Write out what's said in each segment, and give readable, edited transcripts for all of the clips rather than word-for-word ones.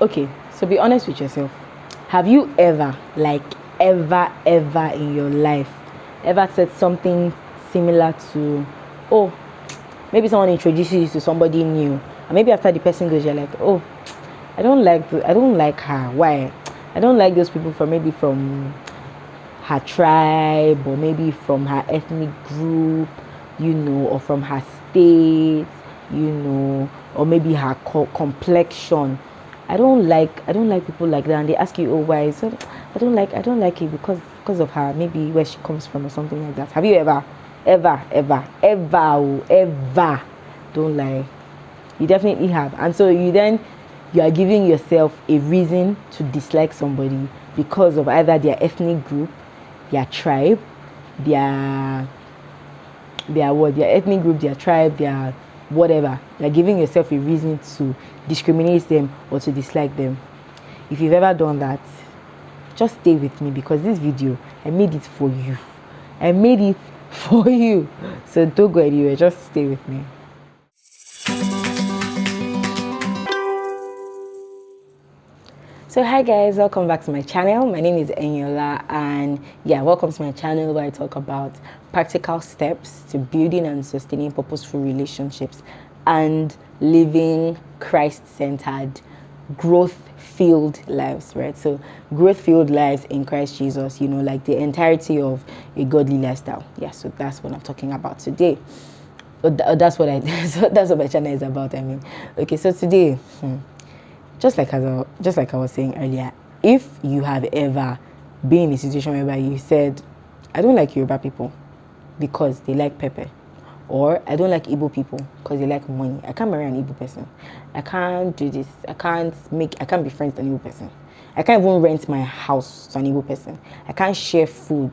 Okay, so be honest with yourself. Have you ever, like ever in your life, ever said something similar to, oh, maybe someone introduces you to somebody new, and maybe after the person goes, you're like, oh, I don't like her. Why? I don't like those people from her tribe, or maybe from her ethnic group, or from her state, or maybe her complexion. I don't like people like that, and they ask you, oh, why? So I don't like it because of her, maybe where she comes from or something like that. Have you ever? Don't lie. You definitely have. And so you are giving yourself a reason to dislike somebody because of either their ethnic group, their tribe, their their ethnic group, their tribe, their whatever. You're giving yourself a reason to discriminate them or to dislike them. If you've ever done that, just stay with me, because this video, I made it for you. I made it for you. So don't go anywhere, just stay with me. So hi guys, welcome back to my channel. My name is Eniola, and welcome to my channel where I talk about practical steps to building and sustaining purposeful relationships and living Christ-centered, growth-filled lives, right? So growth-filled lives in Christ Jesus, like the entirety of a godly lifestyle. So that's what I'm talking about today. That's what that's what my channel is about. Okay, so today, just like I was saying earlier, if you have ever been in a situation whereby you said, I don't like Yoruba people because they like pepper, or I don't like Igbo people because they like money. I can't marry an Igbo person. I can't do this. I can't be friends with an Igbo person. I can't even rent my house to an Igbo person. I can't share food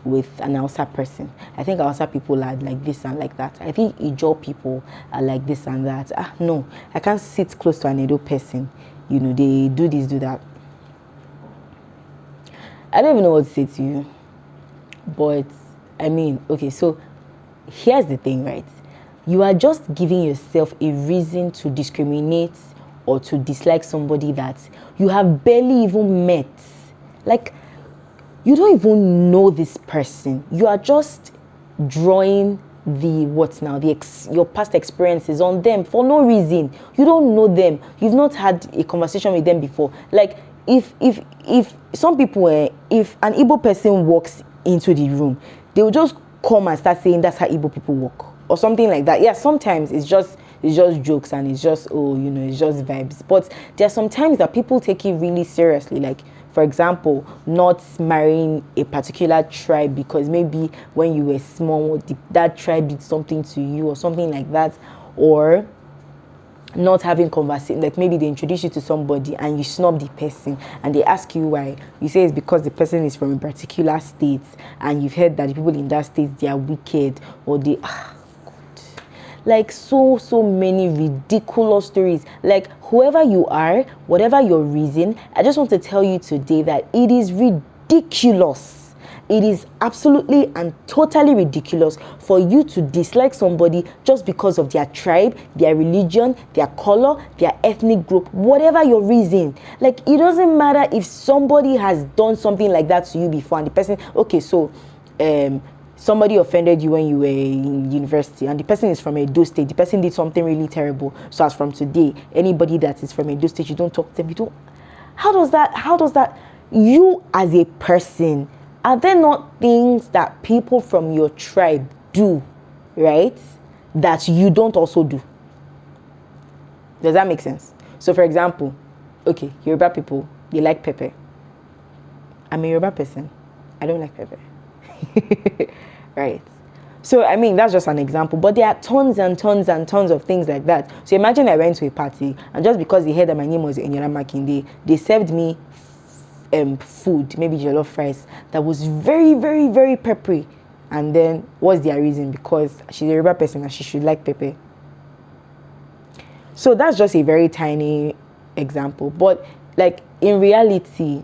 with an Hausa person. I think Hausa people are like this and like that. I think Ijaw people are like this and that. No, I can't sit close to an Edo person. They do this, do that. I don't even know what to say to you. But, okay, so here's the thing, right? You are just giving yourself a reason to discriminate or to dislike somebody that you have barely even met. Like, you don't even know this person. You are just drawing your past experiences on them for no reason. You don't know them. You've not had a conversation with them before. Like, if some people, if an Igbo person walks into the room, they will just come and start saying that's how Igbo people walk or something like that. Sometimes it's just jokes and it's just it's just vibes. But there are some times that people take it really seriously. Like, for example, not marrying a particular tribe because maybe when you were small, that tribe did something to you or something like that, or not having conversation. Like, maybe they introduce you to somebody and you snub the person and they ask you why. You say it's because the person is from a particular state and you've heard that the people in that state, they are wicked, or they like so many ridiculous stories. Like, whoever you are, whatever your reason, I just want to tell you today that it is ridiculous. It is absolutely and totally ridiculous for you to dislike somebody just because of their tribe, their religion, their color, their ethnic group, whatever your reason. Like, it doesn't matter if somebody has done something like that to you before and the person, okay, so somebody offended you when you were in university and the person is from Edo State. The person did something really terrible. So as from today, anybody that is from Edo State, you don't talk to them. How does that, you as a person, are there not things that people from your tribe do, right, that you don't also do? Does that make sense? So for example, okay, Yoruba people, they like pepper. I'm a Yoruba person. I don't like pepper. Right. So that's just an example, but there are tons and tons and tons of things like that. So imagine I went to a party and just because they heard that my name was Eniola Makinde, they served me food, maybe jollof rice, that was very, very, very peppery. And then what's their reason? Because she's a Yoruba person and she should like pepper. So that's just a very tiny example, but like in reality,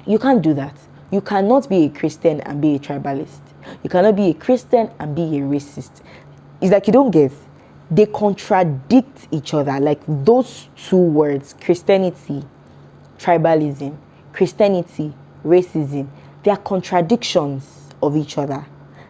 you can't do that. You cannot be a Christian and be a tribalist. You cannot be a Christian and be a racist. It's like you don't get. they contradict each other. Like those two words, Christianity, tribalism, Christianity, racism, they are contradictions of each other.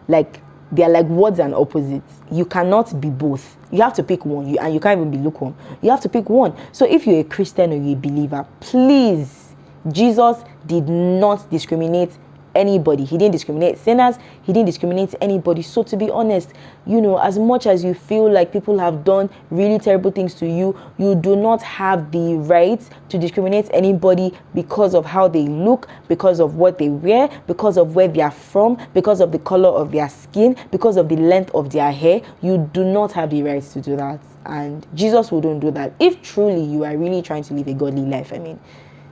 Like they are like words and opposites. You cannot be both. You have to pick one. And you can't even be lukewarm. You have to pick one. So if you're a Christian or you're a believer, please, Jesus did not discriminate anybody. He didn't discriminate sinners. He didn't discriminate anybody. So to be honest, as much as you feel like people have done really terrible things to you, you do not have the right to discriminate anybody because of how they look, because of what they wear, because of where they are from, because of the color of their skin, because of the length of their hair. You do not have the right to do that. And Jesus wouldn't do that. If truly you are really trying to live a godly life,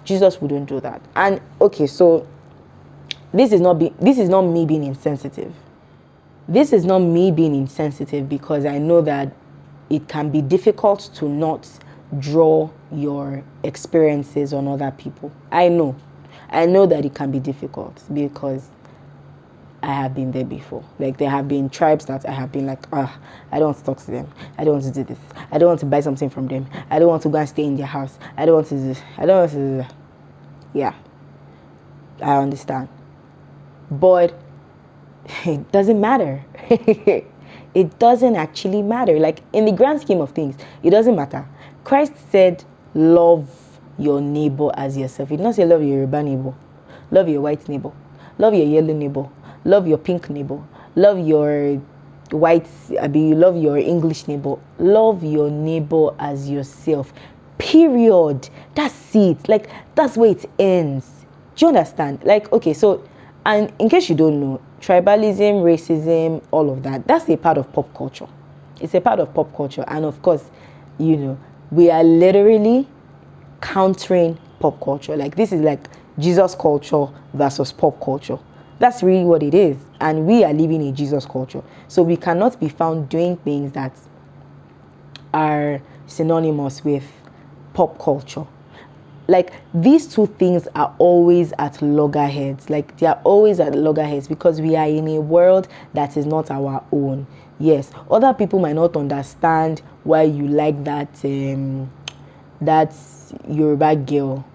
Jesus wouldn't do that. And okay, so this is not me being insensitive. This is not me being insensitive because I know that it can be difficult to not draw your experiences on other people. I know that it can be difficult because I have been there before. Like there have been tribes that I have been like, I don't want to talk to them. I don't want to do this. I don't want to buy something from them. I don't want to go and stay in their house. I don't want to do this. I don't want to do that. Yeah, I understand. But it doesn't matter. It doesn't actually matter. Like in the grand scheme of things, it doesn't matter. Christ said, love your neighbor as yourself. He did not say love your Yoruba neighbor. Love your white neighbor. Love your yellow neighbor. Love your pink neighbor. Love your white, love your English neighbor. Love your neighbor as yourself. Period. That's it. Like that's where it ends. Do you understand? Like, okay, so, and in case you don't know, tribalism, racism, all of that, that's a part of pop culture. It's a part of pop culture. And of course, we are literally countering pop culture. Like this is like Jesus culture versus pop culture. That's really what it is. And we are living in Jesus culture. So we cannot be found doing things that are synonymous with pop culture. Like these two things are always at loggerheads. Like they are always at loggerheads because we are in a world that is not our own. Yes, other people might not understand why you like that Yoruba girl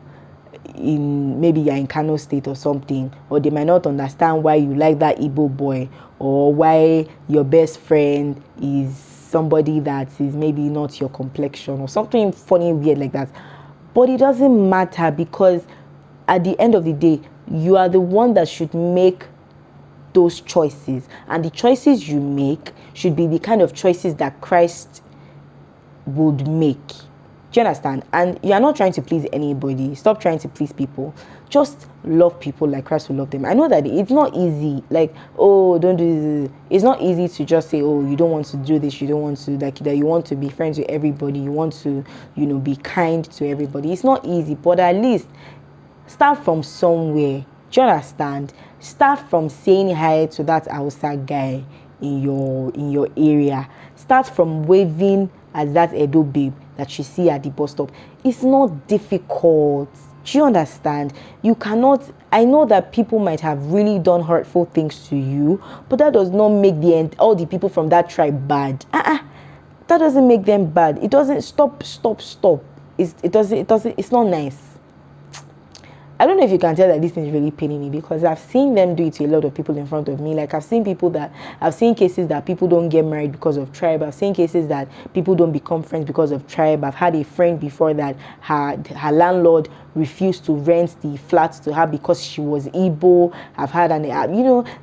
maybe you're in Kano State or something, or they might not understand why you like that Igbo boy, or why your best friend is somebody that is maybe not your complexion or something funny weird like that. But it doesn't matter because at the end of the day, you are the one that should make those choices. And the choices you make should be the kind of choices that Christ would make. Do you understand? And you are not trying to please anybody. Stop trying to please people. Just love people like Christ will love them. I know that it's not easy. Like, oh, don't do this. It's not easy to just say, oh, you don't want to do this. You don't want to, like, that you want to be friends with everybody. You want to, be kind to everybody. It's not easy, but at least start from somewhere. Do you understand? Start from saying hi to that outside guy in your area. Start from waving at that Edo babe that you see at the bus stop. It's not difficult. Do you understand? You cannot. I know that people might have really done hurtful things to you, but that does not make all the people from that tribe bad. That doesn't make them bad. It doesn't. Stop. It's not nice. I don't know if you can tell that this thing is really paining me because I've seen them do it to a lot of people in front of me. Like I've seen cases that people don't get married because of tribe. I've seen cases that people don't become friends because of tribe. I've had a friend before that her landlord refused to rent the flat to her because she was Igbo. I've had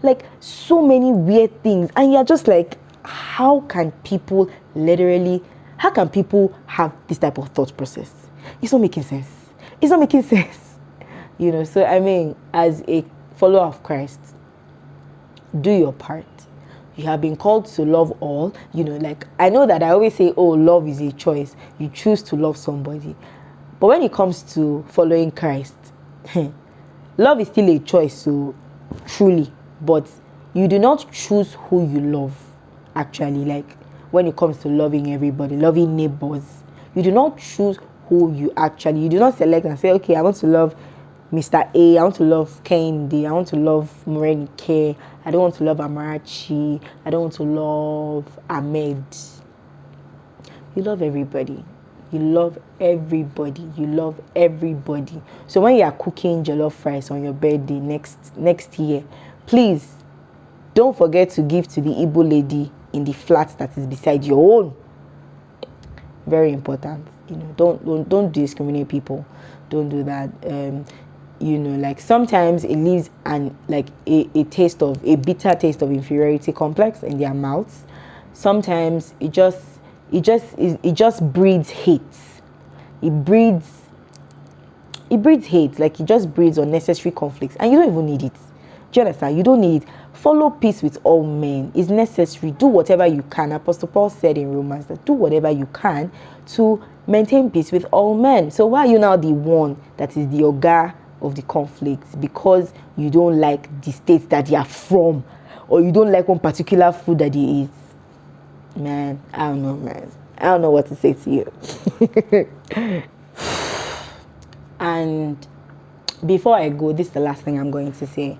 like so many weird things. And you're just like, how can people have this type of thought process? It's not making sense. So as a follower of Christ, do your part. You have been called to love all. Like I know that I always say, oh, love is a choice. You choose to love somebody. But when it comes to following Christ, love is still a choice, so truly. But you do not choose who you love, actually. Like when it comes to loving everybody, loving neighbors, you do not choose who you do not select and say, okay, I want to love Mr. A, I want to love Kendi, I want to love Morenike, I don't want to love Amarachi, I don't want to love Ahmed. You love everybody. You love everybody. You love everybody. So when you are cooking jollof rice on your birthday next year, please don't forget to give to the Igbo lady in the flat that is beside your own. Very important. Don't discriminate people. Don't do that. Like sometimes it leaves a taste of a bitter taste of inferiority complex in their mouths. Sometimes it just breeds hate. It breeds hate. Like it just breeds unnecessary conflicts, and you don't even need it. Do you understand? You don't need it. Follow peace with all men. It's necessary. Do whatever you can. Apostle Paul said in Romans that do whatever you can to maintain peace with all men. So why are you now the one that is the oga of the conflict because you don't like the state that you are from, or you don't like one particular food that you eat? Man, I don't know, man. I don't know what to say to you. And before I go, this is the last thing I'm going to say.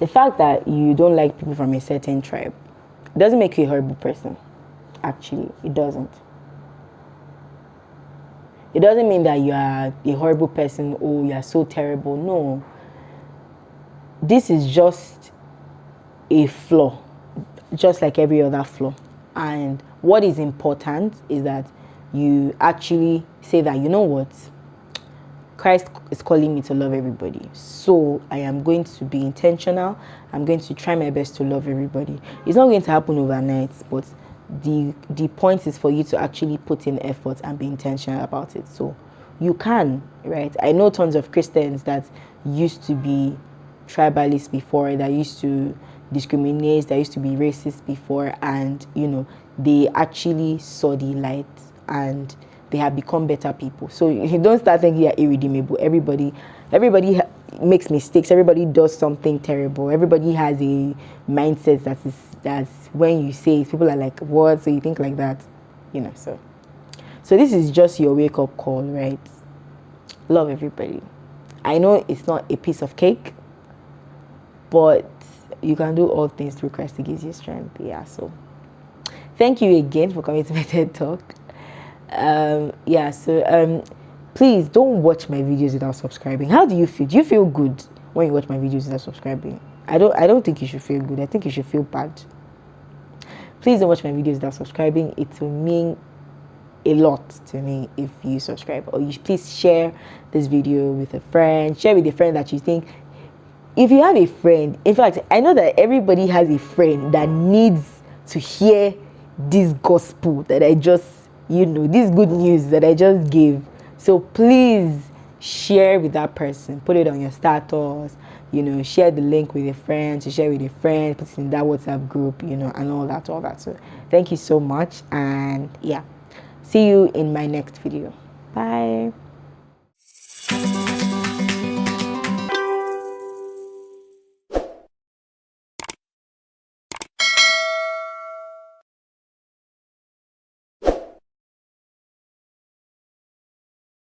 The fact that you don't like people from a certain tribe doesn't make you a horrible person. Actually, it doesn't. It doesn't mean that you are a horrible person or you are so terrible. No. This is just a flaw, just like every other flaw. And what is important is that you actually say that, you know what? Christ is calling me to love everybody. So I am going to be intentional. I'm going to try my best to love everybody. It's not going to happen overnight, but the point is for you to actually put in effort and be intentional about it. So you can, right? I know tons of Christians that used to be tribalists before, that used to discriminate, that used to be racist before, and they actually saw the light and they have become better people. So you don't start thinking you're irredeemable. Everybody makes mistakes. Everybody does something terrible. Everybody has a mindset that's when you say it, people are like, what? So you think like that, so this is just your wake-up call, right? Love everybody. I know it's not a piece of cake, but you can do all things through Christ who gives you strength. Yeah, so thank you again for coming to my TED Talk. Please don't watch my videos without subscribing. How do you feel? Do you feel good when you watch my videos without subscribing? I don't think you should feel good. I think you should feel bad. Please don't watch my videos without subscribing. It will mean a lot to me if you subscribe. Or you please share this video with a friend. Share with a friend that you think. If you have a friend, in fact, I know that everybody has a friend that needs to hear this gospel that I just, this good news that I just gave. So please share with that person. Put it on your status. Share the link with your friends. You share with your friends. Put it in that WhatsApp group. And all that. So thank you so much. And yeah, see you in my next video. Bye.